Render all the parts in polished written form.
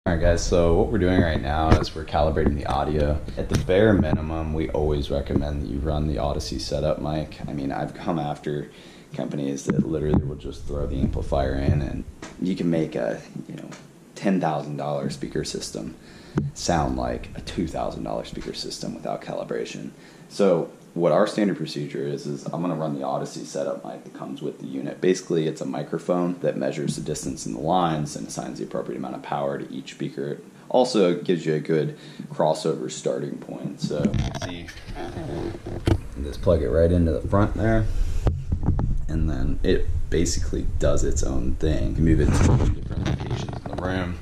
Alright guys, so what we're doing right now is we're calibrating the audio. At the bare minimum, we always recommend that you run the Odyssey setup mic. I mean, I've come after companies that literally will just throw the amplifier in and you can make a, $10,000 speaker system sound like a $2,000 speaker system without calibration. So what our standard procedure is I'm going to run the Odyssey setup mic that comes with the unit. Basically, it's a microphone that measures the distance in the lines and assigns the appropriate amount of power to each speaker. It also gives you a good crossover starting point. So you just plug it right into the front there, and then it basically does its own thing. You move it to different locations in the room.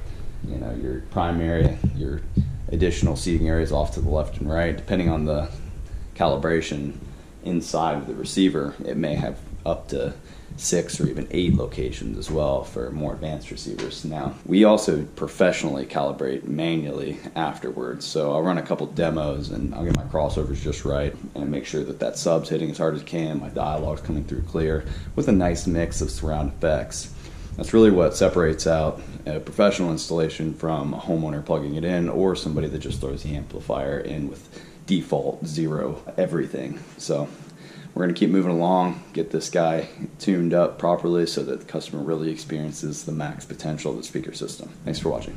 Your prime area, your additional seating areas off to the left and right, depending on the calibration inside of the receiver. It may have up to 6 or even 8 locations as well for more advanced receivers. Now, we also professionally calibrate manually afterwards, so I'll run a couple demos and I'll get my crossovers just right and make sure that sub's hitting as hard as it can, my dialogue's coming through clear with a nice mix of surround effects. That's really what separates out a professional installation from a homeowner plugging it in or somebody that just throws the amplifier in with default 0 everything. So we're going to keep moving along, get this guy tuned up properly so that the customer really experiences the max potential of the speaker system. Thanks for watching.